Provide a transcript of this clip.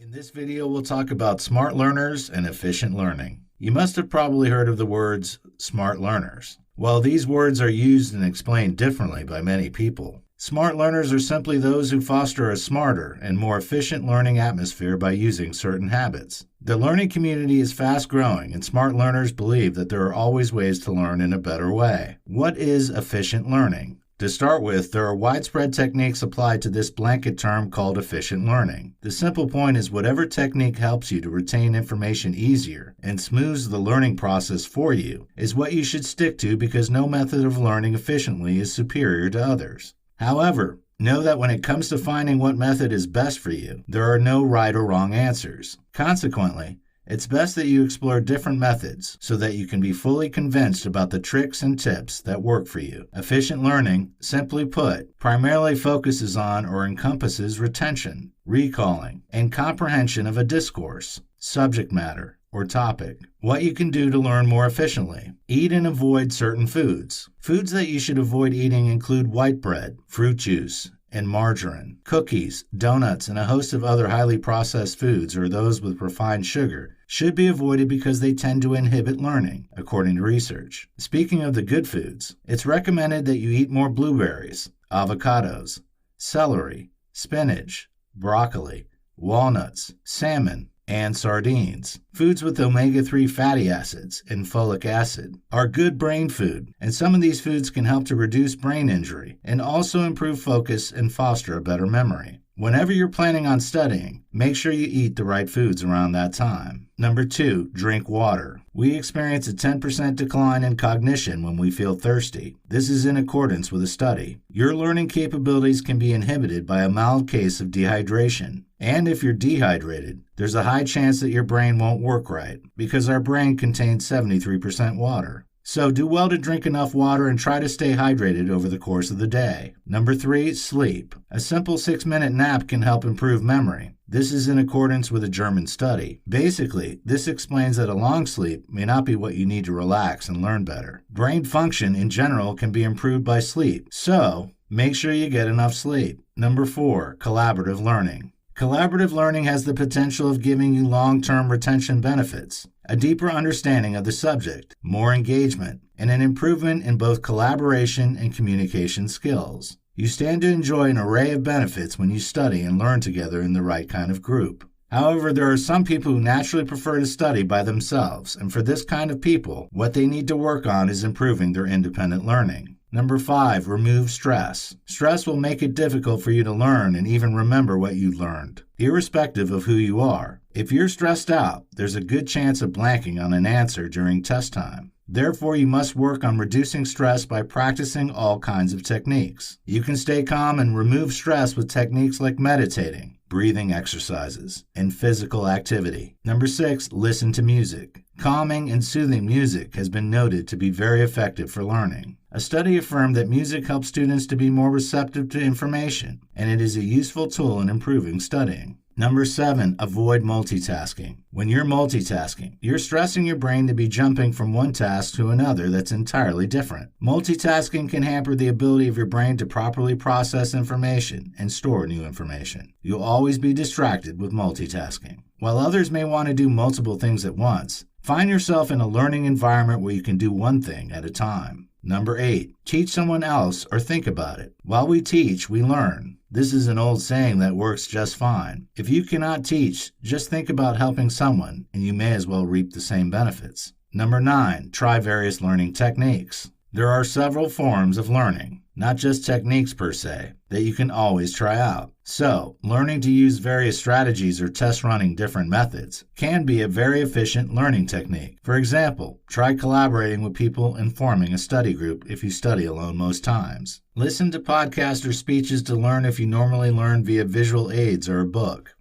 In this video, we'll talk about smart learners and efficient learning. You must have probably heard of the words smart learners. While these words are used and explained differently by many people, smart learners are simply those who foster a smarter and more efficient learning atmosphere by using certain habits. The learning community is fast growing, and smart learners believe that there are always ways to learn in a better way. What is efficient learning? To start with, there are widespread techniques applied to this blanket term called efficient learning. The simple point is whatever technique helps you to retain information easier and smooths the learning process for you is what you should stick to, because no method of learning efficiently is superior to others. However, know that when it comes to finding what method is best for you, there are no right or wrong answers. Consequently, it's best that you explore different methods so that you can be fully convinced about the tricks and tips that work for you. Efficient learning, simply put, primarily focuses on or encompasses retention, recalling, and comprehension of a discourse, subject matter, or topic. What you can do to learn more efficiently. Eat and avoid certain foods. Foods that you should avoid eating include white bread, fruit juice, and margarine. Cookies, donuts, and a host of other highly processed foods, or those with refined sugar, should be avoided because they tend to inhibit learning, according to research. Speaking of the good foods, it's recommended that you eat more blueberries, avocados, celery, spinach, broccoli, walnuts, salmon, and sardines. Foods with omega-3 fatty acids and folic acid are good brain food, and some of these foods can help to reduce brain injury and also improve focus and foster a better memory. Whenever you're planning on studying, make sure you eat the right foods around that time. Number 2, drink water. We experience a 10% decline in cognition when we feel thirsty. This is in accordance with a study. Your learning capabilities can be inhibited by a mild case of dehydration. And if you're dehydrated, there's a high chance that your brain won't work right, because our brain contains 73% water. So do well to drink enough water and try to stay hydrated over the course of the day. Number 3, sleep. A simple 6-minute nap can help improve memory. This is in accordance with a German study. Basically, this explains that a long sleep may not be what you need to relax and learn better. Brain function in general can be improved by sleep, so make sure you get enough sleep. Number 4, collaborative learning. Collaborative learning has the potential of giving you long-term retention benefits, a deeper understanding of the subject, more engagement, and an improvement in both collaboration and communication skills. You stand to enjoy an array of benefits when you study and learn together in the right kind of group. However, there are some people who naturally prefer to study by themselves, and for this kind of people, what they need to work on is improving their independent learning. Number 5, remove stress. Stress will make it difficult for you to learn and even remember what you learned, irrespective of who you are. If you're stressed out, there's a good chance of blanking on an answer during test time. Therefore, you must work on reducing stress by practicing all kinds of techniques. You can stay calm and remove stress with techniques like meditating, breathing exercises, and physical activity. Number 6, listen to music. Calming and soothing music has been noted to be very effective for learning. A study affirmed that music helps students to be more receptive to information, and it is a useful tool in improving studying. Number 7, avoid multitasking. When you're multitasking, you're stressing your brain to be jumping from one task to another that's entirely different. Multitasking can hamper the ability of your brain to properly process information and store new information. You'll always be distracted with multitasking. While others may want to do multiple things at once, find yourself in a learning environment where you can do one thing at a time. Number 8, teach someone else or think about it. While we teach, we learn. This is an old saying that works just fine. If you cannot teach, just think about helping someone, and you may as well reap the same benefits. Number 9, try various learning techniques. There are several forms of learning, not just techniques per se, that you can always try out. So, learning to use various strategies or test running different methods can be a very efficient learning technique. For example, try collaborating with people and forming a study group if you study alone most times. Listen to podcasts or speeches to learn if you normally learn via visual aids or a book.